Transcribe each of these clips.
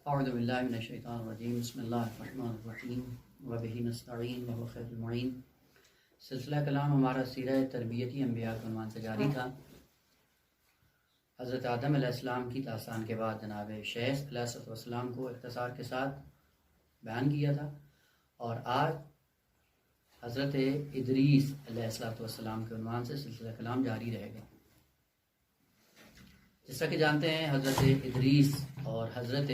اعوذ باللہ من الشیطان الرجیم بسم اللہ الرحمن الرحیم وبہ نستعین وهو خیر المعین۔ سلسلہ کلام ہمارا سیرہ تربیتی انبیاء کے عنوان سے جاری تھا۔ حضرت آدم علیہ السلام کی داستان کے بعد جناب شیث علیہ السلام کو اختصار کے ساتھ بیان کیا تھا، اور آج حضرت ادریس علیہ السلام کے عنوان سے سلسلہ کلام جاری رہے گا۔ جیسا کہ جانتے ہیں حضرت ادریس اور حضرت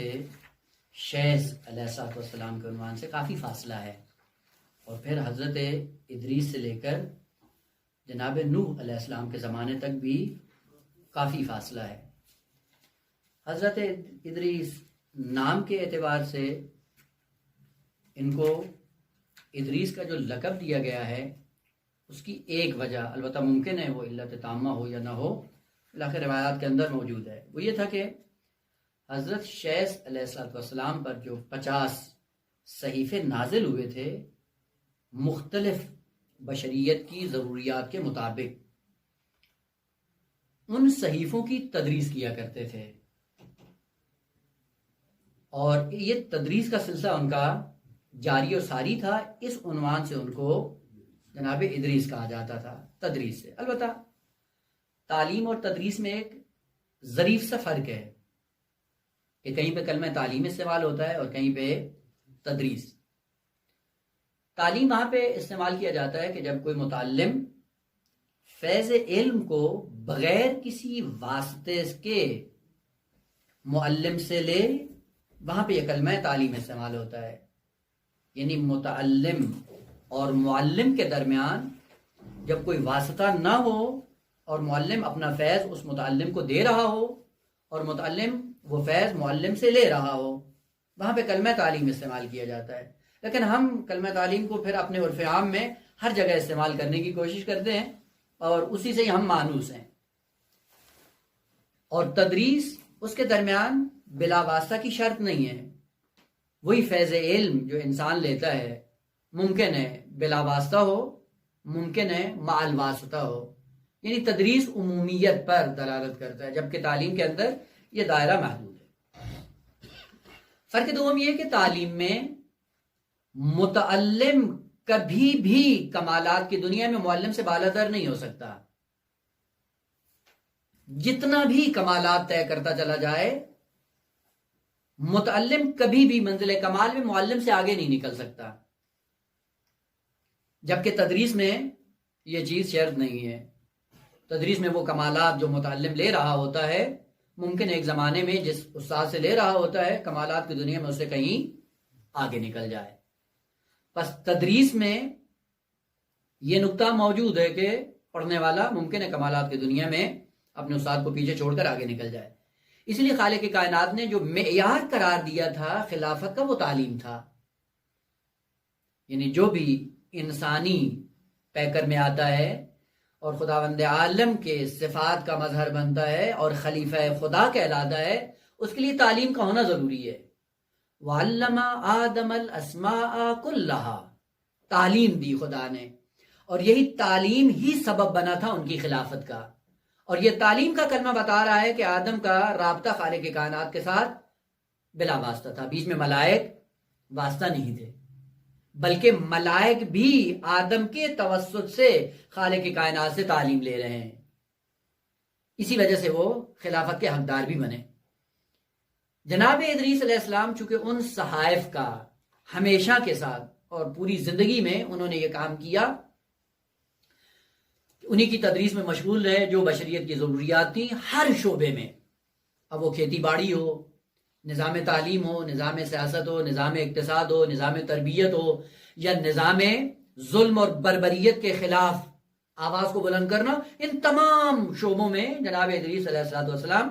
شیث علیہ السلام کے عنوان سے کافی فاصلہ ہے، اور پھر حضرت ادریس سے لے کر جناب نوح علیہ السلام کے زمانے تک بھی کافی فاصلہ ہے۔ حضرت ادریس نام کے اعتبار سے ان کو ادریس کا جو لقب دیا گیا ہے اس کی ایک وجہ، البتہ ممکن ہے وہ علت تامہ ہو یا نہ ہو، باقی روایات کے اندر موجود ہے، وہ یہ تھا کہ حضرت شیث علیہ السلام پر جو 50 صحیفے نازل ہوئے تھے مختلف بشریت کی ضروریات کے مطابق، ان صحیفوں کی تدریس کیا کرتے تھے، اور یہ تدریس کا سلسلہ ان کا جاری اور ساری تھا۔ اس عنوان سے ان کو جناب ادریس کہا جاتا تھا، تدریس سے۔ البتہ تعلیم اور تدریس میں ایک ظریف سا فرق ہے کہ کہیں پہ کلمہ تعلیم استعمال ہوتا ہے اور کہیں پہ تدریس۔ تعلیم وہاں پہ استعمال کیا جاتا ہے کہ جب کوئی متعلم فیض علم کو بغیر کسی واسطے کے معلم سے لے، وہاں پہ یہ کلمہ تعلیم استعمال ہوتا ہے، یعنی متعلم اور معلم کے درمیان جب کوئی واسطہ نہ ہو اور معلم اپنا فیض اس متعلم کو دے رہا ہو اور متعلم وہ فیض معلم سے لے رہا ہو، وہاں پہ کلمہ تعلیم استعمال کیا جاتا ہے۔ لیکن ہم کلمہ تعلیم کو پھر اپنے عرف عام میں ہر جگہ استعمال کرنے کی کوشش کرتے ہیں، اور اسی سے ہی ہم مانوس ہیں۔ اور تدریس اس کے درمیان بلا واسطہ کی شرط نہیں ہے، وہی فیض علم جو انسان لیتا ہے ممکن ہے بلا واسطہ ہو، ممکن ہے مع الواسطہ ہو، یعنی تدریس عمومیت پر دلالت کرتا ہے، جبکہ تعلیم کے اندر یہ دائرہ محدود ہے۔ فرق دوم یہ کہ تعلیم میں متعلم کبھی بھی کمالات کی دنیا میں معلم سے بالاتر نہیں ہو سکتا، جتنا بھی کمالات طے کرتا چلا جائے متعلم کبھی بھی منزل کمال میں معلم سے آگے نہیں نکل سکتا، جبکہ تدریس میں یہ چیز شرط نہیں ہے۔ تدریس میں وہ کمالات جو متعلم لے رہا ہوتا ہے ممکن ایک زمانے میں جس استاد سے لے رہا ہوتا ہے کمالات کی دنیا میں اسے کہیں آگے نکل جائے۔ پس تدریس میں یہ نقطہ موجود ہے کہ پڑھنے والا ممکن ہے کمالات کی دنیا میں اپنے استاد کو پیچھے چھوڑ کر آگے نکل جائے۔ اس لیے خالق کائنات نے جو معیار قرار دیا تھا خلافت کا وہ تعلیم تھا، یعنی جو بھی انسانی پیکر میں آتا ہے اور خداوند عالم کے صفات کا مظہر بنتا ہے اور خلیفہ خدا کہلاتا ہے، اس کے لیے تعلیم کا ہونا ضروری ہے۔ وَعَلَّمَ آدَمَ الْأَسْمَاءَ كُلَّهَا، تعلیم دی خدا نے، اور یہی تعلیم ہی سبب بنا تھا ان کی خلافت کا۔ اور یہ تعلیم کا کلمہ بتا رہا ہے کہ آدم کا رابطہ خالق کائنات کے ساتھ بلا واسطہ تھا، بیچ میں ملائک واسطہ نہیں تھے، بلکہ ملائک بھی آدم کے توسط سے خالق کائنات سے تعلیم لے رہے ہیں، اسی وجہ سے وہ خلافت کے حقدار بھی بنے۔ جناب ادریس علیہ السلام چونکہ ان صحائف کا ہمیشہ کے ساتھ اور پوری زندگی میں انہوں نے یہ کام کیا، انہی کی تدریس میں مشغول رہے، جو بشریت کی ضروریات تھیں ہر شعبے میں، اب وہ کھیتی باڑی ہو، نظام تعلیم ہو، نظام سیاست ہو، نظام اقتصاد ہو، نظام تربیت ہو، یا نظام ظلم اور بربریت کے خلاف آواز کو بلند کرنا، ان تمام شعبوں میں جناب ادریس علیہ السلام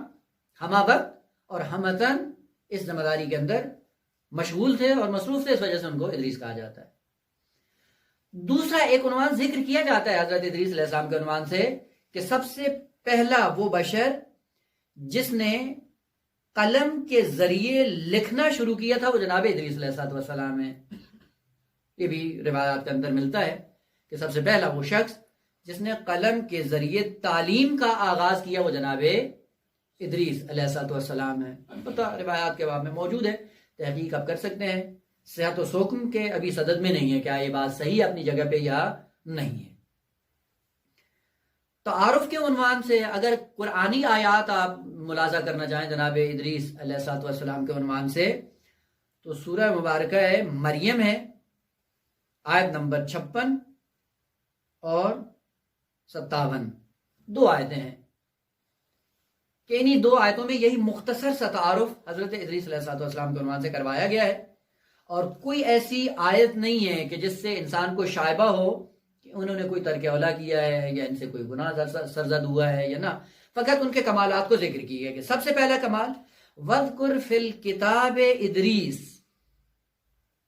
ہمہ وقت اور ہمتن اس ذمہ داری کے اندر مشغول تھے اور مصروف تھے، اس وجہ سے ان کو ادریس کہا جاتا ہے۔ دوسرا ایک عنوان ذکر کیا جاتا ہے حضرت ادریس علیہ السلام کے عنوان سے کہ سب سے پہلا وہ بشر جس نے قلم کے ذریعے لکھنا شروع کیا تھا وہ جناب ادریس علیہ السلام ہے۔ یہ بھی روایات کے اندر ملتا ہے کہ سب سے پہلا وہ شخص جس نے قلم کے ذریعے تعلیم کا آغاز کیا وہ جناب ادریس علیہ السلام ہے. البتہ روایات کے باب میں موجود ہے، تحقیق آپ کر سکتے ہیں. صحت و سقم کے ابھی صدد میں نہیں ہے کیا یہ بات صحیح ہے اپنی جگہ پہ یا نہیں ہے. تعارف کے عنوان سے اگر قرآنی آیات آپ ملاحظہ کرنا چاہیں جناب ادریس علیہ السلام کے عنوان سے، تو سورہ مبارکہ ہے مریم ہے، آیت نمبر 56 اور 57، 2 آیتیں ہیں کہ انہی 2 آیتوں میں یہی مختصر سا تعارف حضرت ادریس علیہ السلام کے عنوان سے کروایا گیا ہے. اور کوئی ایسی آیت نہیں ہے کہ جس سے انسان کو شائبہ ہو کہ انہوں نے کوئی ترک اولا کیا ہے یا ان سے کوئی گناہ سرزد ہوا ہے یا نہ. فقط ان کے کمالات کو ذکر کیا گیا کہ سب سے پہلا کمال وَذْكُرْ فِي الْكِتَابِ ادریس،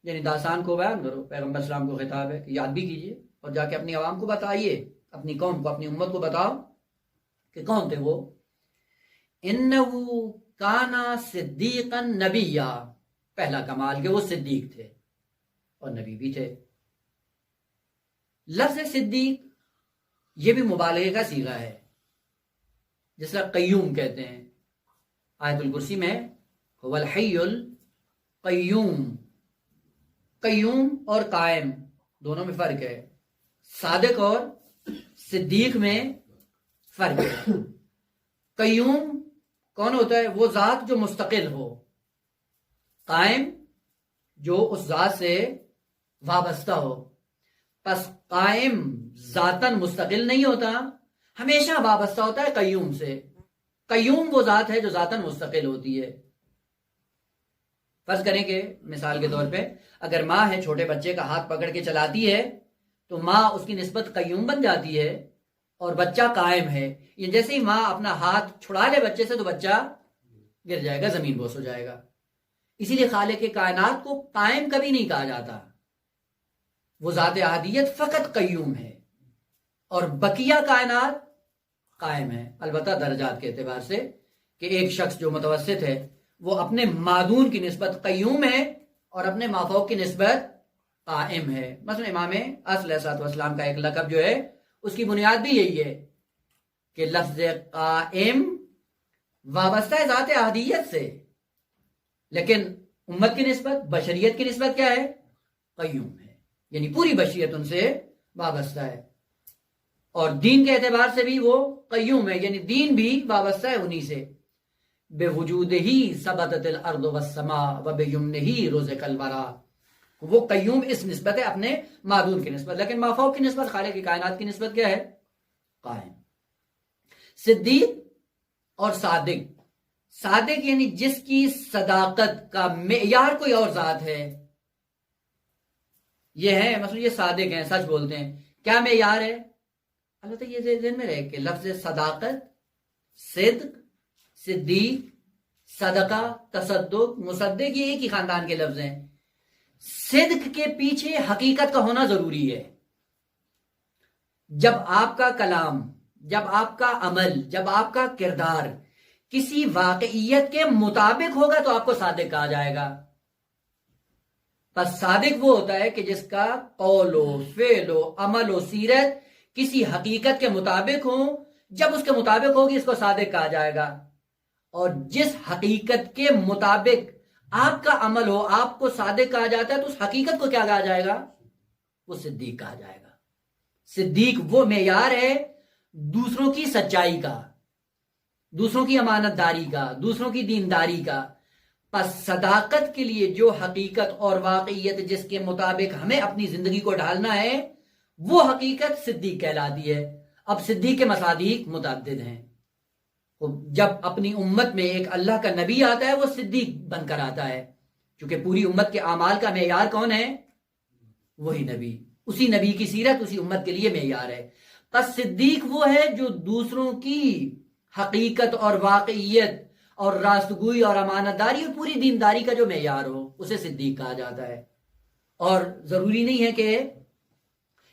یعنی داستان کو بیان کرو. پیغمبر اسلام کو خطاب ہے کہ یاد بھی کیجئے اور جا کے اپنی عوام کو بتائیے، اپنی قوم کو، اپنی امت کو بتاؤ کہ کون تھے وہ. اِنَّهُ كَانَ صِدِّيقًا نَبِيًّا، پہلا کمال کہ وہ صدیق تھے اور نبی بھی تھے. لفظ صدیق یہ بھی مبالغے کا صیغہ ہے، جس طرح قیوم کہتے ہیں. آیت الکرسی میں هو الحی القیوم، قیوم اور قائم دونوں میں فرق ہے، صادق اور صدیق میں فرق ہے. قیوم کون ہوتا ہے؟ وہ ذات جو مستقل ہو. قائم جو اس ذات سے وابستہ ہو. پس قائم ذاتاً مستقل نہیں ہوتا، ہمیشہ وابستہ ہوتا ہے قیوم سے. قیوم وہ ذات ہے جو ذاتاً مستقل ہوتی ہے. فرض کریں کہ مثال کے طور پہ اگر ماں ہے، چھوٹے بچے کا ہاتھ پکڑ کے چلاتی ہے تو ماں اس کی نسبت قیوم بن جاتی ہے اور بچہ قائم ہے. یہ جیسے ہی ماں اپنا ہاتھ چھڑا لے بچے سے تو بچہ گر جائے گا، زمین بوس ہو جائے گا. اسی لیے خالق کائنات کو قائم کبھی نہیں کہا جاتا، وہ ذات احدیت فقط قیوم ہے اور بقیہ کائنات قائم ہے. البتہ درجات کے اعتبار سے کہ ایک شخص جو متوسط ہے وہ اپنے معدون کی نسبت قیوم ہے اور اپنے مافوق کی نسبت قائم ہے. مثلا امام اصل علیہ السلام کا ایک لقب جو ہے اس کی بنیاد بھی یہی ہے کہ لفظ قائم وابستہ ہے ذات احدیت سے، لیکن امت کی نسبت، بشریت کی نسبت کیا ہے؟ قیوم ہے. یعنی پوری بشریت ان سے وابستہ ہے. اور دین کے اعتبار سے بھی وہ قیوم ہے، یعنی دین بھی وابستہ ہے انہی سے. بے وجود ہی ثبتت الارض والسماء وبیمنہ رزق الورا. وہ قیوم اس نسبت ہے اپنے معدون کی نسبت، لیکن مافوق کی نسبت، خالق کی کائنات کی نسبت کیا ہے؟ قائم. صدیق اور صادق. صادق یعنی جس کی صداقت کا معیار کوئی اور ذات ہے. یہ ہے مثلا یہ صادق ہیں، سچ بولتے ہیں. کیا معیار ہے؟ البتہ یہ ذہن میں رہے کہ لفظ صداقت، صدق، صدیق، صدقہ، تصدق، مصدق یہ ایک ہی خاندان کے لفظ ہیں. صدق کے پیچھے حقیقت کا ہونا ضروری ہے. جب آپ کا کلام، جب آپ کا عمل، جب آپ کا کردار کسی واقعیت کے مطابق ہوگا تو آپ کو صادق کہا جائے گا. پس صادق وہ ہوتا ہے کہ جس کا قول و فعل و عمل و سیرت کسی حقیقت کے مطابق ہوں. جب اس کے مطابق ہوگی اس کو صادق کہا جائے گا. اور جس حقیقت کے مطابق آپ کا عمل ہو، آپ کو صادق کہا جاتا ہے تو اس حقیقت کو کیا کہا جائے گا؟ وہ صدیق کہا جائے گا. صدیق وہ معیار ہے دوسروں کی سچائی کا، دوسروں کی امانت داری کا، دوسروں کی دینداری کا. پس صداقت کے لیے جو حقیقت اور واقعیت جس کے مطابق ہمیں اپنی زندگی کو ڈھالنا ہے وہ حقیقت صدیق کہلاتی ہے. اب صدیق کے مصادیق متعدد ہیں. جب اپنی امت میں ایک اللہ کا نبی آتا ہے وہ صدیق بن کر آتا ہے، کیونکہ پوری امت کے اعمال کا معیار کون ہے؟ وہی نبی. اسی نبی کی سیرت اسی امت کے لیے معیار ہے. پس صدیق وہ ہے جو دوسروں کی حقیقت اور واقعیت اور راستگوئی اور امانت داری اور پوری دینداری کا جو معیار ہو اسے صدیق کہا جاتا ہے. اور ضروری نہیں ہے کہ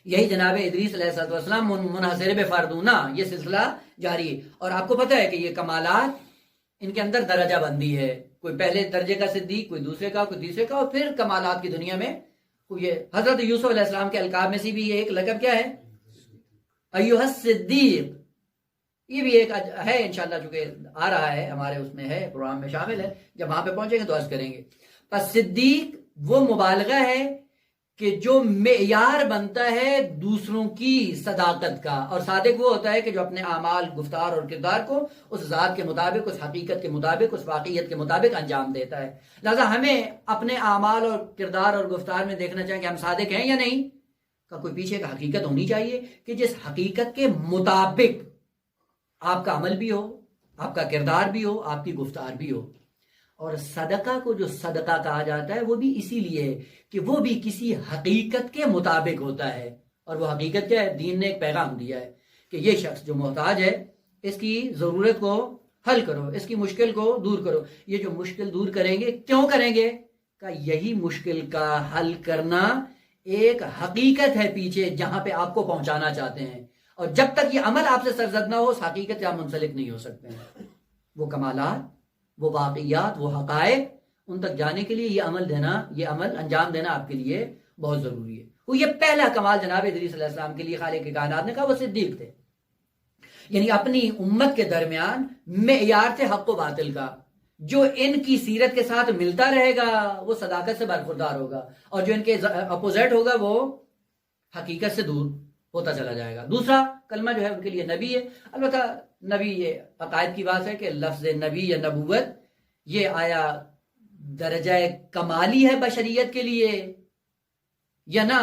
یہی جناب ادریس علیہ السلام منحصر بے فرد ہونا، یہ سلسلہ جاری ہے. اور آپ کو پتہ ہے کہ یہ کمالات ان کے اندر درجہ بندی ہے. کوئی پہلے درجے کا صدیق، کوئی دوسرے کا، کوئی تیسرے کا، اور پھر کمالات کی دنیا میں یہ حضرت یوسف علیہ السلام کے القاب میں سے بھی یہ ایک لقب کیا ہے؟ ایھا الصدیق. یہ بھی ایک ہے انشاءاللہ، چونکہ آ رہا ہے ہمارے اس میں ہے، پروگرام میں شامل ہے، جب وہاں پہ پہنچیں گے تو عرض کریں گے. پس صدیق وہ مبالغہ ہے کہ جو معیار بنتا ہے دوسروں کی صداقت کا، اور صادق وہ ہوتا ہے کہ جو اپنے اعمال، گفتار اور کردار کو اس ذات کے مطابق، اس حقیقت کے مطابق، اس واقعیت کے مطابق انجام دیتا ہے. لہذا ہمیں اپنے اعمال اور کردار اور گفتار میں دیکھنا چاہیے کہ ہم صادق ہیں یا نہیں، کا کوئی پیچھے کا حقیقت ہونی چاہیے کہ جس حقیقت کے مطابق آپ کا عمل بھی ہو، آپ کا کردار بھی ہو، آپ کی گفتار بھی ہو. اور صدقہ کو جو صدقہ کہا جاتا ہے وہ بھی اسی لیے ہے کہ وہ بھی کسی حقیقت کے مطابق ہوتا ہے. اور وہ حقیقت کیا ہے؟ دین نے ایک پیغام دیا ہے کہ یہ شخص جو محتاج ہے اس کی ضرورت کو حل کرو، اس کی مشکل کو دور کرو. یہ جو مشکل دور کریں گے، کیوں کریں گے؟ کہ یہی مشکل کا حل کرنا ایک حقیقت ہے پیچھے جہاں پہ آپ کو پہنچانا چاہتے ہیں. اور جب تک یہ عمل آپ سے سرزد نہ ہو، اس حقیقت سے آپ منسلک نہیں ہو سکتے ہیں. وہ کمالات، وہ واقعیات، وہ حقائق، ان تک جانے کے لیے یہ عمل دینا، یہ عمل انجام دینا آپ کے لیے بہت ضروری ہے. وہ یہ پہلا کمال جناب ادریس علیہ السلام کے لیے خالق کائنات نے کہا وہ صدیق تھے. یعنی اپنی امت کے درمیان معیار تھے حق و باطل کا. جو ان کی سیرت کے ساتھ ملتا رہے گا وہ صداقت سے برخوردار ہوگا، اور جو ان کے اپوزٹ ہوگا وہ حقیقت سے دور ہوتا چلا جائے گا. دوسرا کلمہ جو ہے ان کے لیے نبی ہے. البتہ نبی یہ عقائد کی بات ہے کہ لفظ نبی یا نبوت یہ آیا درجہ کمالی ہے بشریت کے لیے، یا نہ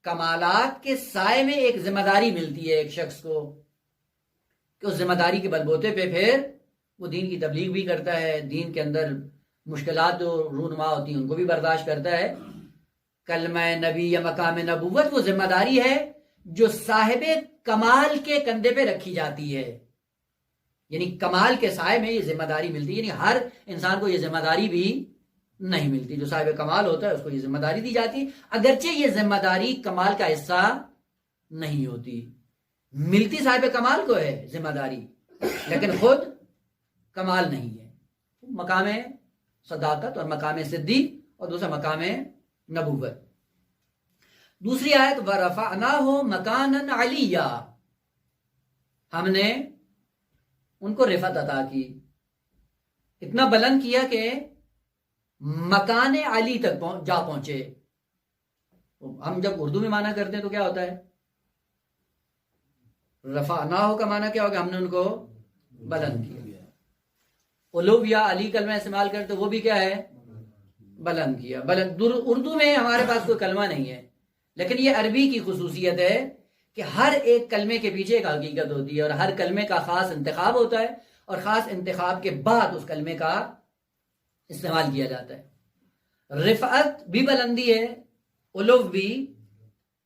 کمالات کے سائے میں ایک ذمہ داری ملتی ہے ایک شخص کو کہ اس ذمہ داری کے بلبوتے پہ پھر وہ دین کی تبلیغ بھی کرتا ہے، دین کے اندر مشکلات جو رونما ہوتی ہیں ان کو بھی برداشت کرتا ہے. کلمہ نبی یا مقام نبوت وہ ذمہ داری ہے جو صاحب کمال کے کندھے پہ رکھی جاتی ہے. یعنی کمال کے سائے میں یہ ذمہ داری ملتی ہے. یعنی ہر انسان کو یہ ذمہ داری بھی نہیں ملتی. جو صاحب کمال ہوتا ہے اس کو یہ ذمہ داری دی جاتی ہے، اگرچہ یہ ذمہ داری کمال کا حصہ نہیں ہوتی. ملتی صاحب کمال کو ہے ذمہ داری، لیکن خود کمال نہیں ہے. مقام صداقت اور مقام صدیق، اور دوسرا مقام نبوت. دوسری آیت وَرَفَعْنَاهُ مَكَانًا عَلِيًّا، ہم نے ان کو رفعت عطا کی، اتنا بلند کیا کہ مکان علی تک جا پہنچے. ہم جب اردو میں معنی کرتے ہیں تو کیا ہوتا ہے؟ رفعناہ کا معنی کیا ہوگا؟ ہم نے ان کو بلند کیا. علو یا علی کلمہ استعمال کرتے وہ بھی کیا ہے؟ بلند کیا. بلند اردو میں ہمارے پاس کوئی کلمہ نہیں ہے، لیکن یہ عربی کی خصوصیت ہے کہ ہر ایک کلمے کے پیچھے ایک حقیقت ہوتی ہے، اور ہر کلمے کا خاص انتخاب ہوتا ہے، اور خاص انتخاب کے بعد اس کلمے کا استعمال کیا جاتا ہے. رفعت بھی بلندی ہے، علو بھی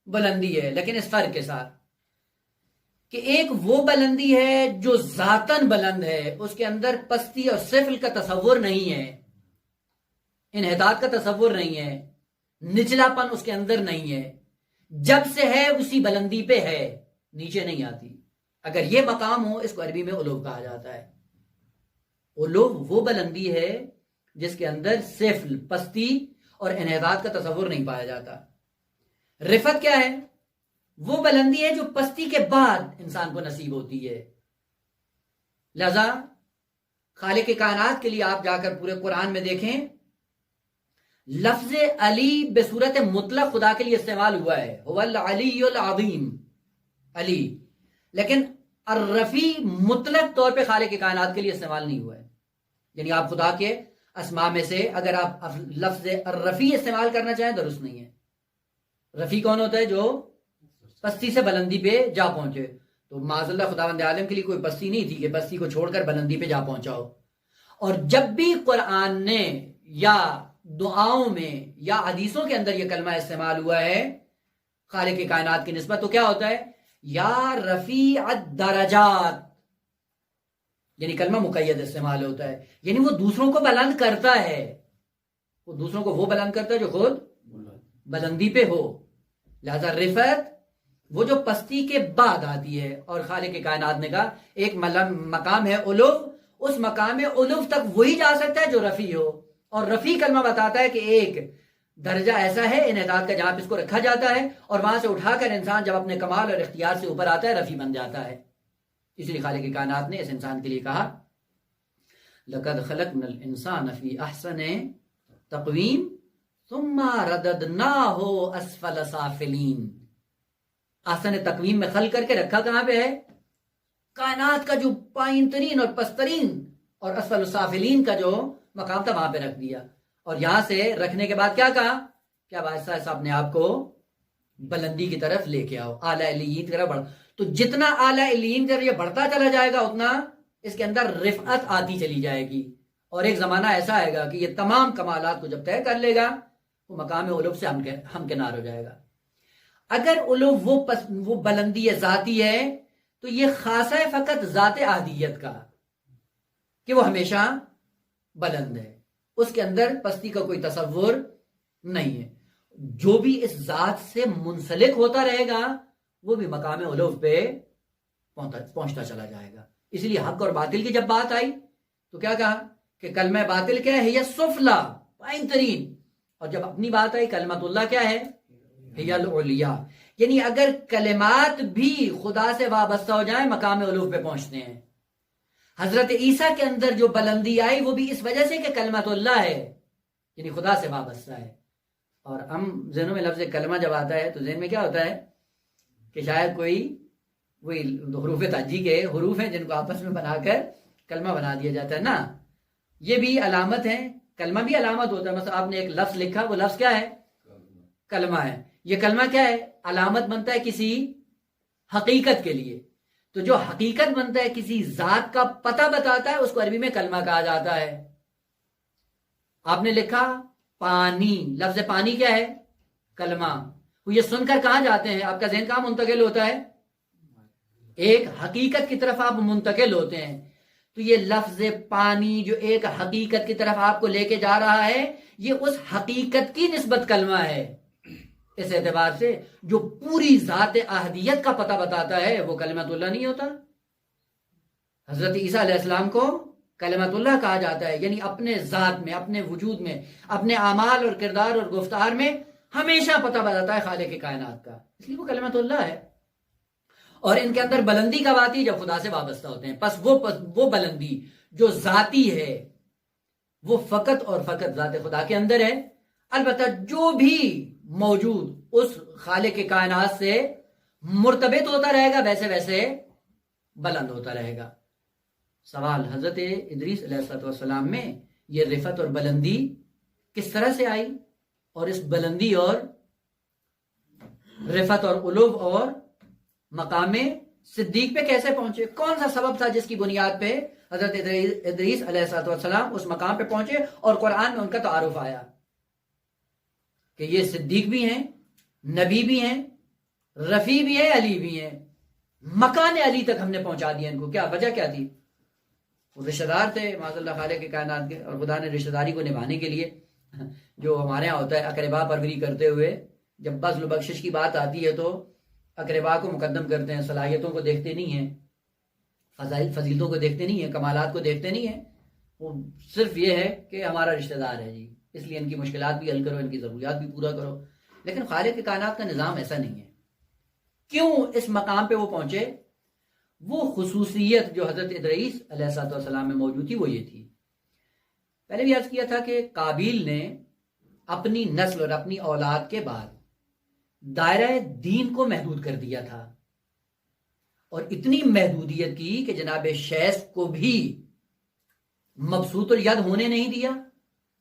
بلندی ہے، لیکن اس فرق کے ساتھ کہ ایک وہ بلندی ہے جو ذاتاً بلند ہے، اس کے اندر پستی اور سفل کا تصور نہیں ہے، انحطاط کا تصور نہیں ہے، نچلا پن اس کے اندر نہیں ہے. جب سے ہے اسی بلندی پہ ہے، نیچے نہیں آتی. اگر یہ مقام ہو اس کو عربی میں علو کہا جاتا ہے. علو وہ بلندی ہے جس کے اندر سفل، پستی اور انحطاط کا تصور نہیں پایا جاتا. رفعت کیا ہے؟ وہ بلندی ہے جو پستی کے بعد انسان کو نصیب ہوتی ہے. لہذا خالق کائنات کے لیے آپ جا کر پورے قرآن میں دیکھیں، لفظ علی بصورت مطلق خدا کے لیے استعمال ہوا ہے، هو العلی العظیم، علی، لیکن الرفیع مطلق طور پہ خالق کائنات کے لیے استعمال نہیں ہوا ہے. یعنی آپ خدا کے اسماء میں سے اگر آپ لفظ الرفیع استعمال کرنا چاہیں درست نہیں ہے. رفیع کون ہوتا ہے؟ جو پستی سے بلندی پہ جا پہنچے. تو معاذ اللہ خداوند عالم کے لیے کوئی پستی نہیں تھی کہ پستی کو چھوڑ کر بلندی پہ جا پہنچاؤ. اور جب بھی قرآن نے یا دعاؤں میں یا حدیثوں کے اندر یہ کلمہ استعمال ہوا ہے خالق کائنات کی نسبت، تو کیا ہوتا ہے؟ یا رفیع الدرجات، یعنی کلمہ مقید استعمال ہوتا ہے. یعنی وہ دوسروں کو بلند کرتا ہے، وہ دوسروں کو وہ بلند کرتا ہے جو خود بلندی پہ ہو. لہذا رفعت وہ جو پستی کے بعد آتی ہے، اور خالق کائنات نے کہا ایک مقام ہے علو، اس مقام علو تک وہی جا سکتا ہے جو رفیع ہو. اور رفیع کلمہ بتاتا ہے کہ ایک درجہ ایسا ہے انحطاط کا جہاں پہ اس کو رکھا جاتا ہے، اور وہاں سے اٹھا کر انسان جب اپنے کمال اور اختیار سے اوپر آتا ہے رفیع بن جاتا ہے. اس لیے خالق کائنات نے اس انسان کے لیے کہا لقد خلقنا الانسان فی احسن تقویم ثم رددناہ اسفل سافلین. احسن تقویم میں خلق کر کے رکھا کہاں پہ ہے؟ کائنات کا جو پائن ترین اور پسترین اور اسفل سافلین کا جو مقام تھا وہاں پہ رکھ دیا. اور یہاں سے رکھنے کے بعد کیا کہا کہ اب ایسا ایسا اپنے آپ کو بلندی کی طرف لے کے آؤ، اعلیٰ علیین کی طرف بڑھ. تو جتنا اعلیٰ علیین کی طرف یہ بڑھتا چلا جائے گا اتنا اس کے اندر رفعت آتی چلی جائے گی، اور ایک زمانہ ایسا آئے گا کہ یہ تمام کمالات کو جب طے کر لے گا وہ مقام علو سے ہمکنار ہو جائے گا. اگر علو وہ بلندی ذاتی ہے تو یہ خاصہ ہے فقط ذات احدیت کا کہ وہ ہمیشہ بلند ہے، اس کے اندر پستی کا کوئی تصور نہیں ہے. جو بھی اس ذات سے منسلک ہوتا رہے گا وہ بھی مقام علو پہ پہنچتا چلا جائے گا. اس لیے حق اور باطل کی جب بات آئی تو کیا کہا کہ کلمہ باطل کیا ہے؟ یہ سفلا پائن ترین. اور جب اپنی بات آئی کلمت اللہ کیا ہے؟ ہی العلیاء. یعنی اگر کلمات بھی خدا سے وابستہ ہو جائیں مقام علو پہ پہنچتے ہیں. حضرت عیسیٰ کے اندر جو بلندی آئی وہ بھی اس وجہ سے کہ کلمت اللہ ہے، یعنی خدا سے وابستہ ہے. اور ہم ذہنوں میں لفظ کلمہ جب آتا ہے تو ذہن میں کیا ہوتا ہے کہ شاید کوئی وہی حروف تہجی کے حروف ہیں جن کو آپس میں بنا کر کلمہ بنا دیا جاتا ہے نا. یہ بھی علامت ہے، کلمہ بھی علامت ہوتا ہے. مثلا آپ نے ایک لفظ لکھا، وہ لفظ کیا ہے؟ کلمہ ہے. یہ کلمہ کیا ہے؟ علامت بنتا ہے کسی حقیقت کے لیے. تو جو حقیقت بنتا ہے کسی ذات کا پتہ بتاتا ہے اس کو عربی میں کلمہ کہا جاتا ہے. آپ نے لکھا پانی، لفظ پانی کیا ہے؟ کلمہ. وہ یہ سن کر کہاں جاتے ہیں؟ آپ کا ذہن کہاں منتقل ہوتا ہے؟ ایک حقیقت کی طرف آپ منتقل ہوتے ہیں. تو یہ لفظ پانی جو ایک حقیقت کی طرف آپ کو لے کے جا رہا ہے یہ اس حقیقت کی نسبت کلمہ ہے. اس اعتبار سے جو پوری ذات احدیت کا پتہ بتاتا ہے وہ کلمت اللہ نہیں ہوتا. حضرت عیسیٰ علیہ السلام کو کلمت اللہ کہا جاتا ہے، یعنی اپنے ذات میں، اپنے وجود میں، اپنے اعمال اور کردار اور گفتار میں ہمیشہ پتہ بتاتا ہے خالق کائنات کا، اس لیے وہ کلمت اللہ ہے. اور ان کے اندر بلندی کب آتی؟ جب خدا سے وابستہ ہوتے ہیں. پس وہ بلندی جو ذاتی ہے وہ فقط اور فقط ذات خدا کے اندر ہے. البتہ جو بھی موجود اس خالق کائنات سے مرتبط ہوتا رہے گا ویسے ویسے بلند ہوتا رہے گا. سوال حضرت ادریس علیہ السلام میں یہ رفعت اور بلندی کس طرح سے آئی، اور اس بلندی اور رفعت اور علو اور مقام صدیق پہ کیسے پہنچے؟ کون سا سبب تھا جس کی بنیاد پہ حضرت ادریس علیہ السلام اس مقام پہ پہنچے اور قرآن میں ان کا تعارف آیا کہ یہ صدیق بھی ہیں، نبی بھی ہیں، رفیع بھی ہیں، علی بھی ہیں. مکان علی تک ہم نے پہنچا دیا ان کو. کیا وجہ کیا تھی؟ وہ رشتہ دار تھے معاذ اللہ خالق کے کائنات کے، اور خدا نے رشتہ داری کو نبھانے کے لیے جو ہمارے ہاں ہوتا ہے اقربا پروری کرتے ہوئے جب بذل و بخشش کی بات آتی ہے تو اقربا کو مقدم کرتے ہیں، صلاحیتوں کو دیکھتے نہیں ہیں، فضیلتوں کو دیکھتے نہیں ہیں، کمالات کو دیکھتے نہیں ہیں. وہ صرف یہ ہے کہ ہمارا رشتہ دار ہے جی، اس لیے ان کی مشکلات بھی حل کرو، ان کی ضروریات بھی پورا کرو. لیکن خالق کے کائنات کا نظام ایسا نہیں ہے. کیوں اس مقام پہ وہ پہنچے؟ وہ خصوصیت جو حضرت ادریس علیہ السلام میں موجود تھی وہ یہ تھی. پہلے بھی عرض کیا تھا کہ قابیل نے اپنی نسل اور اپنی اولاد کے بعد دائرہ دین کو محدود کر دیا تھا، اور اتنی محدودیت کی کہ جناب شیخ کو بھی مبسوط الید ہونے نہیں دیا،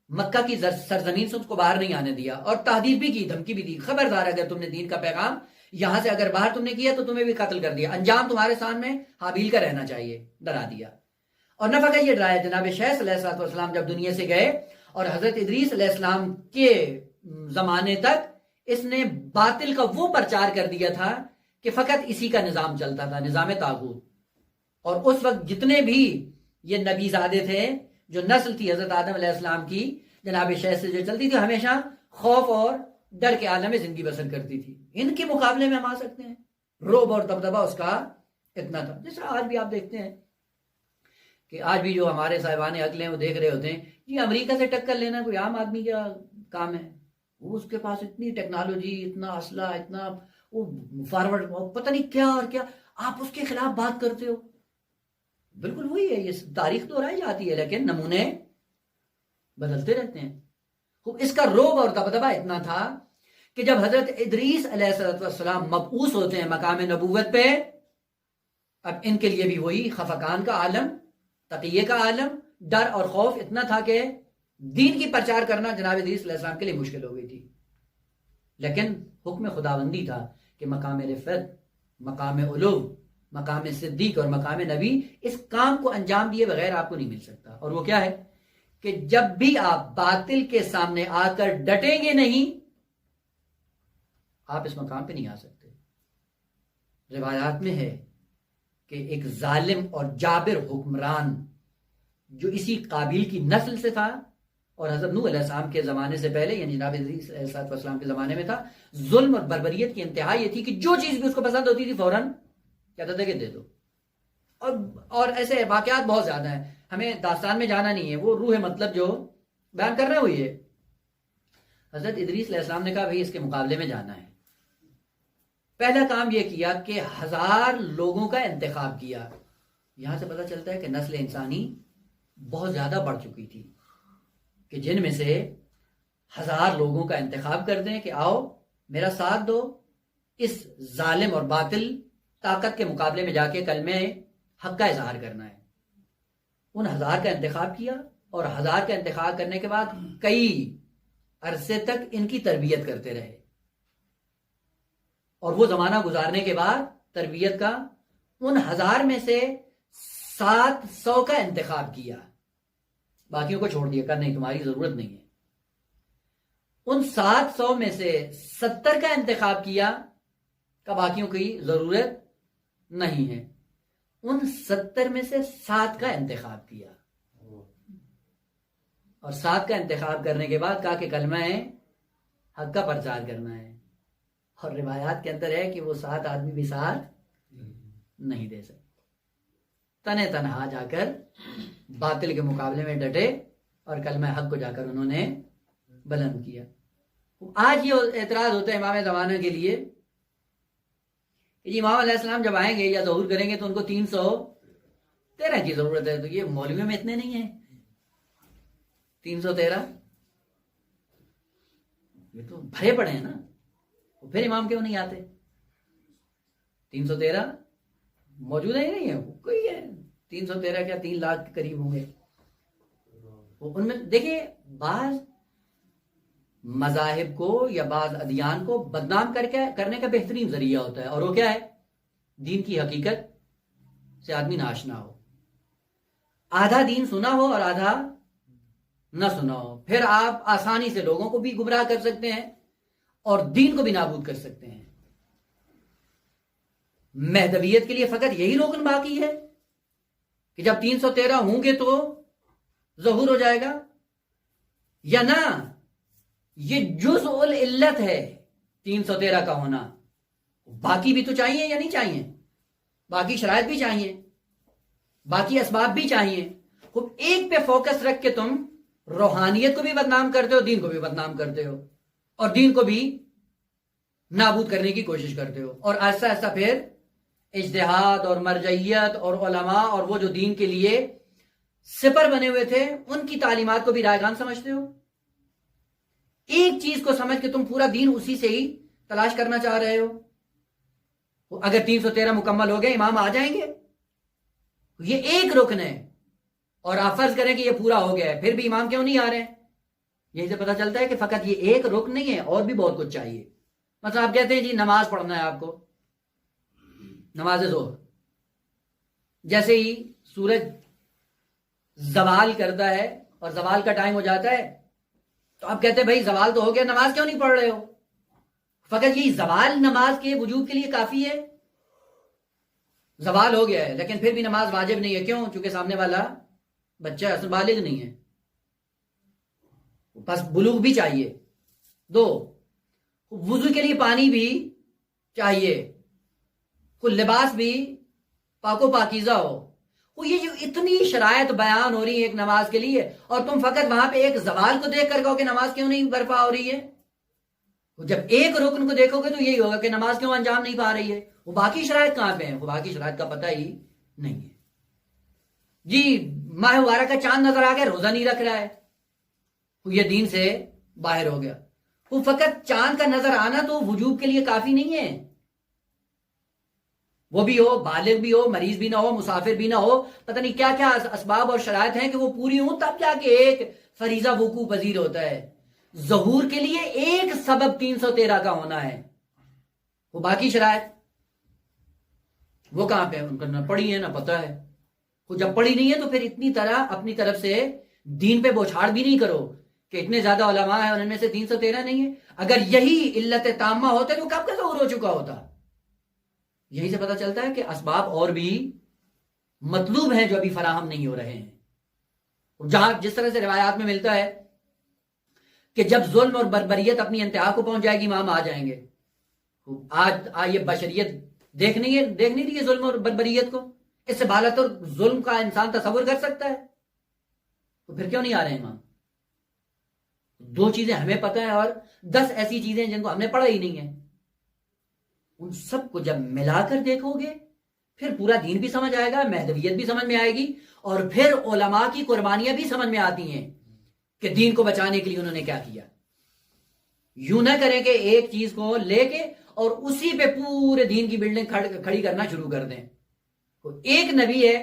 مکہ کی سرزمین سے اس کو باہر نہیں آنے دیا، اور تحدید بھی کی، دھمکی بھی دی، خبردار اگر تم نے دین کا پیغام یہاں سے اگر باہر تم نے کیا تو تمہیں بھی قتل کر دیا، انجام تمہارے سامنے حابیل کا رہنا چاہیے، ڈرا دیا. اور نہ فقط یہ ڈرایا، جناب شیخ علیہ السلام جب دنیا سے گئے اور حضرت ادریس علیہ السلام کے زمانے تک اس نے باطل کا وہ پرچار کر دیا تھا کہ فقط اسی کا نظام چلتا تھا، نظام طاغوت. اور اس وقت جتنے بھی یہ نبی زادے تھے، جو نسل تھی حضرت آدم علیہ السلام کی جناب شیخ سے جو چلتی تھی، ہمیشہ خوف اور ڈر کے عالم میں زندگی بسر کرتی تھی. ان کے مقابلے میں ہم آ سکتے ہیں، رعب اور دبدبہ اس کا اتنا تھا. جس طرح آج بھی آپ دیکھتے ہیں کہ آج بھی جو ہمارے صاحبان عقل ہیں وہ دیکھ رہے ہوتے ہیں جی امریکہ سے ٹکر لینا کوئی عام آدمی کا کام ہے. وہ اس کے پاس اتنی ٹیکنالوجی، اتنا اسلحہ، اتنا وہ فارورڈ، پتہ نہیں کیا اور کیا، آپ اس کے خلاف بات کرتے ہو. بالکل وہی ہے. یہ تاریخ تو دہرائی جاتی ہے لیکن نمونے بدلتے رہتے ہیں. اس کا رعب اور دبدبہ اتنا تھا کہ جب حضرت ادریس علیہ السلام مبعوث ہوتے ہیں مقام نبوت پہ، اب ان کے لیے بھی وہی خفقان کا عالم، تقیے کا عالم، ڈر اور خوف اتنا تھا کہ دین کی پرچار کرنا جناب ادریس علیہ السلام کے لیے مشکل ہو گئی تھی. لیکن حکم خداوندی تھا کہ مقام رفعت، مقام علو، مقام صدیق اور مقام نبی اس کام کو انجام دیے بغیر آپ کو نہیں مل سکتا. اور وہ کیا ہے کہ جب بھی آپ باطل کے سامنے آ کر ڈٹیں گے نہیں، آپ اس مقام پہ نہیں آ سکتے. روایات میں ہے کہ ایک ظالم اور جابر حکمران جو اسی قابیل کی نسل سے تھا اور حضرت نوح علیہ السلام کے زمانے سے پہلے یعنی جناب ادریس علیہ السلام کے زمانے میں تھا، ظلم اور بربریت کی انتہا یہ تھی کہ جو چیز بھی اس کو پسند ہوتی تھی فوراً کہتا تھا کہ دے دو. اور ایسے واقعات بہت زیادہ ہیں، ہمیں داستان میں جانا نہیں ہے، وہ روح مطلب جو بیان کر رہے ہوئی ہے. حضرت ادریس علیہ السلام نے کہا بھئی اس کے مقابلے میں جانا ہے. پہلا کام یہ کیا کہ 1000 لوگوں کا انتخاب کیا. یہاں سے پتہ چلتا ہے کہ نسل انسانی بہت زیادہ بڑھ چکی تھی کہ جن میں سے 1000 لوگوں کا انتخاب کر دیں کہ آؤ میرا ساتھ دو، اس ظالم اور باطل طاقت کے مقابلے میں جا کے کلمہ حق کا اظہار کرنا ہے. ان 1000 کا انتخاب کیا اور 1000 کا انتخاب کرنے کے بعد کئی عرصے تک ان کی تربیت کرتے رہے. اور وہ زمانہ گزارنے کے بعد تربیت کا ان 1000 میں سے 700 کا انتخاب کیا، باقیوں کو چھوڑ دیا کہ نہیں تمہاری ضرورت نہیں ہے. ان 700 میں سے 70 کا انتخاب کیا کہ باقیوں کی ضرورت نہیں ہے. ان 70 میں سے 7 کا انتخاب کیا اور 7 کا انتخاب کرنے کے بعد کہا کہ کلمہ حق کا پرچار کرنا ہے. اور روایات کے اندر ہے کہ وہ 7 آدمی بھی ساتھ نہیں دے سکتے، تنے تنہا جا کر باطل کے مقابلے میں ڈٹے اور کلمہ حق کو جا کر انہوں نے بلند کیا. آج یہ اعتراض ہوتا ہے امام زمانہ کے لیے کہ امام علیہ السلام جب آئیں گے یا ظہور کریں گے تو ان کو 313 کی ضرورت ہے. تو یہ مولویوں میں اتنے نہیں ہیں 313، یہ تو بھرے پڑے ہیں نا. پھر امام کیوں نہیں آتے؟ 313 موجود ہے ہی نہیں ہے، کوئی ہے 313 کیا 3 لاکھ کے قریب ہوں گے. ان میں دیکھیں بعض مذاہب کو یا بعض ادیان کو بدنام کرنے کا بہترین ذریعہ ہوتا ہے، اور وہ کیا ہے؟ دین کی حقیقت سے آدمی ناشنا ہو، آدھا دین سنا ہو اور آدھا نہ سنا ہو. پھر آپ آسانی سے لوگوں کو بھی گمراہ کر سکتے ہیں اور دین کو بھی نابود کر سکتے ہیں. مہدویت کے لیے فقط یہی رکن باقی ہے کہ جب 313 ہوں گے تو ظہور ہو جائے گا، یا نہ یہ جزء العلت ہے 313 کا ہونا. باقی بھی تو چاہیے یا نہیں چاہیے؟ باقی شرائط بھی چاہیے، باقی اسباب بھی چاہیے. خب ایک پہ فوکس رکھ کے تم روحانیت کو بھی بدنام کرتے ہو، دین کو بھی بدنام کرتے ہو اور دین کو بھی نابود کرنے کی کوشش کرتے ہو. اور ایسا ایسا پھر اجتہاد اور مرجعیت اور علماء اور وہ جو دین کے لیے سپر بنے ہوئے تھے ان کی تعلیمات کو بھی رائگان سمجھتے ہو. ایک چیز کو سمجھ کے تم پورا دین اسی سے ہی تلاش کرنا چاہ رہے ہو. اگر 313 مکمل ہو گئے امام آ جائیں گے، یہ ایک رکن ہے اور آپ فرض کریں کہ یہ پورا ہو گیا ہے، پھر بھی امام کیوں نہیں آ رہے ہیں؟ یہی سے پتہ چلتا ہے کہ فقط یہ ایک رکن نہیں ہے، اور بھی بہت کچھ چاہیے. مثلا آپ کہتے ہیں جی نماز پڑھنا ہے آپ کو، نماز ظہر، جیسے ہی سورج زوال کرتا ہے اور زوال کا ٹائم ہو جاتا ہے تو آپ کہتے ہیں بھائی زوال تو ہو گیا، نماز کیوں نہیں پڑھ رہے ہو؟ فقط یہی زوال نماز کے وجوب کے لیے کافی ہے. زوال ہو گیا ہے لیکن پھر بھی نماز واجب نہیں ہے، کیوں؟ چونکہ سامنے والا بچہ اصل بالغ نہیں ہے، بس بلوغ بھی چاہیے. 2 وضو کے لیے پانی بھی چاہیے، کوئی لباس بھی پاک و پاکیزہ ہو. وہ یہ جو اتنی شرائط بیان ہو رہی ہے ایک نماز کے لیے، اور تم فقط وہاں پہ ایک زوال کو دیکھ کر کہو کہ نماز کیوں نہیں برپا ہو رہی ہے. جب ایک رکن کو دیکھو گے تو یہی ہوگا کہ نماز کیوں انجام نہیں پا رہی ہے. وہ باقی شرائط کہاں پہ ہیں؟ وہ باقی شرائط کا پتہ ہی نہیں ہے. جی ماہ مبارک کا چاند نظر آ گیا، روزہ نہیں رکھ رہا ہے، یہ دین سے باہر ہو گیا۔ وہ فقط چاند کا نظر آنا تو وجوب کے لیے کافی نہیں ہے، وہ بھی ہو، بالغ بھی ہو، مریض بھی نہ ہو، مسافر بھی نہ ہو، پتہ نہیں کیا کیا اسباب اور شرائط ہیں کہ وہ پوری ہوں تب جا کے ایک فریضہ وقوع پذیر ہوتا ہے۔ ظہور کے لیے ایک سبب 313 کا ہونا ہے، وہ باقی شرائط وہ کہاں پہ؟ ان کو نہ پڑھی ہے نہ پتہ ہے۔ وہ جب پڑھی نہیں ہے تو پھر اتنی طرح اپنی طرف سے دین پہ بوچھاڑ بھی نہیں کرو کہ اتنے زیادہ علماء ہیں اور ان میں سے 313 نہیں ہے۔ اگر یہی علت تامہ ہوتے تو کب کا ظہور ہو چکا ہوتا۔ یہی سے پتہ چلتا ہے کہ اسباب اور بھی مطلوب ہیں جو ابھی فراہم نہیں ہو رہے ہیں۔ جہاں جس طرح سے روایات میں ملتا ہے کہ جب ظلم اور بربریت اپنی انتہا کو پہنچ جائے گی امام آ جائیں گے۔ آج یہ بشریت دیکھ نہیں رہی ہے ظلم اور بربریت کو، اس سے بالاتر ظلم کا انسان تصور کر سکتا ہے، تو پھر کیوں نہیں آ رہے امام؟ دو چیزیں ہمیں پتہ ہیں اور 10 ایسی چیزیں جن کو ہم نے پڑھا ہی نہیں ہے، ان سب کو جب ملا کر دیکھو گے پھر پورا دین بھی سمجھ آئے گا، مہدویت بھی سمجھ میں آئے گی، اور پھر علماء کی قربانیاں بھی سمجھ میں آتی ہیں کہ دین کو بچانے کے لیے انہوں نے کیا کیا۔ یوں نہ کریں کہ ایک چیز کو لے کے اور اسی پہ پورے دین کی بلڈنگ کھڑی کرنا شروع کر دیں۔ ایک نبی ہے،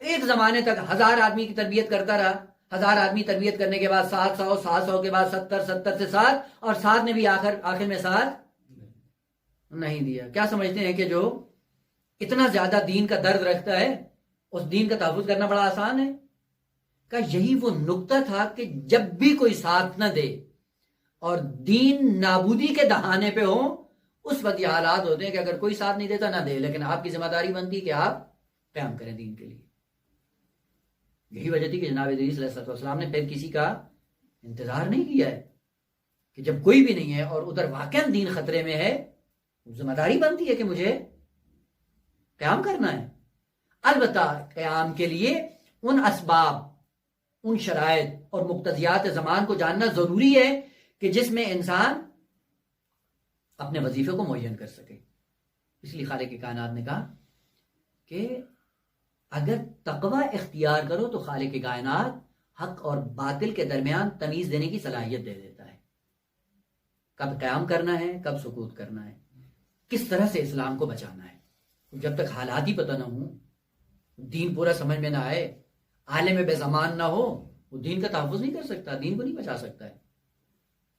ایک زمانے تک 1000 آدمی کی تربیت کرتا رہا، 1000 آدمی تربیت کرنے کے بعد 700، 700 کے بعد 70، 70 سے 7، اور 7 نے بھی آخر میں 7 نہیں دیا۔ کیا سمجھتے ہیں کہ جو اتنا زیادہ دین کا درد رکھتا ہے اس دین کا تحفظ کرنا بڑا آسان ہے؟ کہ یہی وہ نقطہ تھا کہ جب بھی کوئی ساتھ نہ دے اور دین نابودی کے دہانے پہ ہو، اس وقت یہ حالات ہوتے ہیں کہ اگر کوئی ساتھ نہیں دیتا نہ دے، لیکن آپ کی ذمہ داری بنتی کہ آپ قیام کریں دین کے لیے۔ یہی وجہ تھی کہ جناب ادریس علیہ السلام نے پھر کسی کا انتظار نہیں کیا ہے کہ جب کوئی بھی نہیں ہے اور ادھر واقعا دین خطرے میں ہے، ذمہ داری بنتی ہے کہ مجھے قیام کرنا ہے۔ البتہ قیام کے لیے ان اسباب، ان شرائط اور مقتضیات زمان کو جاننا ضروری ہے کہ جس میں انسان اپنے وظیفے کو معین کر سکے۔ اس لیے خالق کائنات نے کہا کہ اگر تقوی اختیار کرو تو خالق کائنات حق اور باطل کے درمیان تمیز دینے کی صلاحیت دے دیتا ہے، کب قیام کرنا ہے، کب سکوت کرنا ہے، کس طرح سے اسلام کو بچانا ہے۔ جب تک حالات ہی پتہ نہ ہوں، دین پورا سمجھ میں نہ آئے، عالم بے زمان نہ ہو، وہ دین کا تحفظ نہیں کر سکتا، دین کو نہیں بچا سکتا ہے۔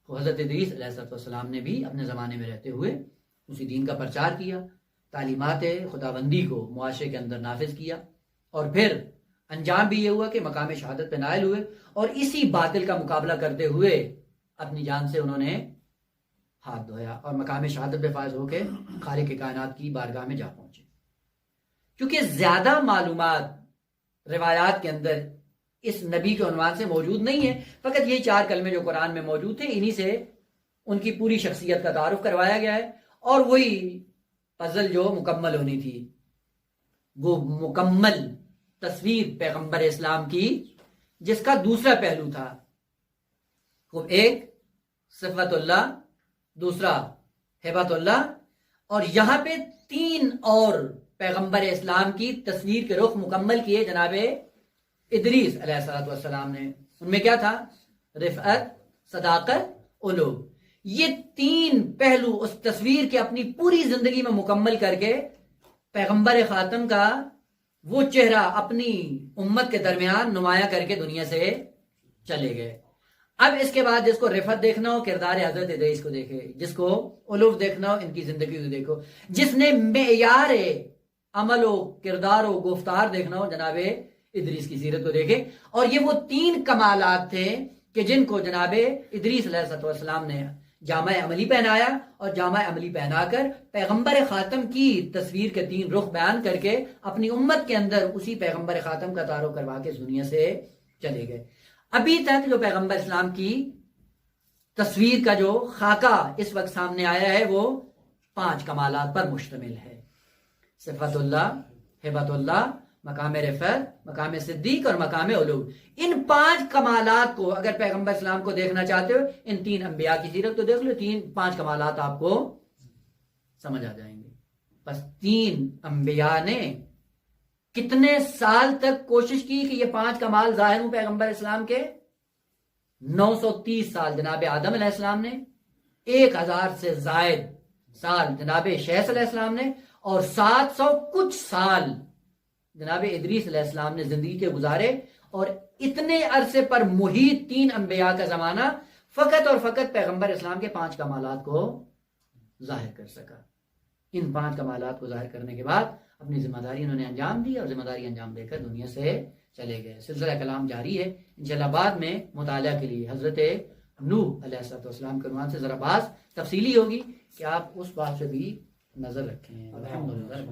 تو حضرت ادریس علیہ السلام نے بھی اپنے زمانے میں رہتے ہوئے اسی دین کا پرچار کیا، تعلیمات خداوندی کو معاشرے کے اندر نافذ کیا، اور پھر انجام بھی یہ ہوا کہ مقام شہادت پہ نائل ہوئے، اور اسی باطل کا مقابلہ کرتے ہوئے اپنی جان سے انہوں نے ہاتھ دھویا اور مقام شہادت پہ فائز ہو کے خالق کائنات کی بارگاہ میں جا پہنچے۔ کیونکہ زیادہ معلومات روایات کے اندر اس نبی کے عنوان سے موجود نہیں ہے، فقط یہی 4 کلمے جو قرآن میں موجود تھے، انہی سے ان کی پوری شخصیت کا تعارف کروایا گیا ہے، اور وہی پزل جو مکمل ہونی تھی، وہ مکمل تصویر پیغمبر اسلام کی، جس کا دوسرا پہلو تھا وہ ایک صفت اللہ، دوسرا ہیبت اللہ، اور یہاں پہ 3 اور پیغمبر اسلام کی تصویر کے رخ مکمل کیے جناب ادریس علیہ السلام نے۔ ان میں کیا تھا؟ رفعت، صداقت، علو۔ یہ 3 پہلو اس تصویر کے اپنی پوری زندگی میں مکمل کر کے پیغمبر خاتم کا وہ چہرہ اپنی امت کے درمیان نمایاں کر کے دنیا سے چلے گئے۔ اب اس کے بعد جس کو رفعت دیکھنا ہو کردار حضرت ادریس کو دیکھے، جس کو علو دیکھنا ہو ان کی زندگی کو دیکھو، جس نے معیار عمل و کردار و گفتار دیکھنا ہو جناب ادریس کی سیرت کو دیکھے۔ اور یہ وہ 3 کمالات تھے کہ جن کو جناب ادریس علیہ السلام نے جامع عملی پہنایا، اور جامع عملی پہنا کر پیغمبر خاتم کی تصویر کے 3 رخ بیان کر کے اپنی امت کے اندر اسی پیغمبر خاتم کا تعارف کروا کے دنیا سے چلے گئے۔ ابھی تک جو پیغمبر اسلام کی تصویر کا جو خاکہ اس وقت سامنے آیا ہے وہ 5 کمالات پر مشتمل ہے: صفت اللہ، ہیبت اللہ، مقام رفعت، مقام صدیق اور مقام علو۔ ان 5 کمالات کو اگر پیغمبر اسلام کو دیکھنا چاہتے ہو، ان 3 انبیاء کی سیرت تو دیکھ لو، 5 کمالات آپ کو سمجھ آ جائیں گے۔ بس 3 انبیاء نے کتنے سال تک کوشش کی کہ یہ 5 کمال ظاہر ہوں پیغمبر اسلام کے؟ 930 سال جناب آدم علیہ السلام نے، 1000 سے زائد سال جناب شیث علیہ السلام نے، اور 700 کچھ سال جناب ادریس علیہ السلام نے زندگی کے گزارے، اور اتنے عرصے پر محیط 3 انبیاء کا زمانہ فقط اور فقط پیغمبر اسلام کے 5 کمالات کو ظاہر کر سکا۔ ان 5 کمالات کو ظاہر کرنے کے بعد اپنی ذمہ داری انہوں نے انجام دی، اور ذمہ داری انجام دے کر دنیا سے چلے گئے۔ سلسلہ کلام جاری ہے، انشاءاللہ بعد میں مطالعہ کے لیے حضرت نوح علیہ السلام کے عنوان سے ذرا بحث تفصیلی ہوگی کہ آپ اس بات سے بھی نظر رکھیں۔ الحمدللہ۔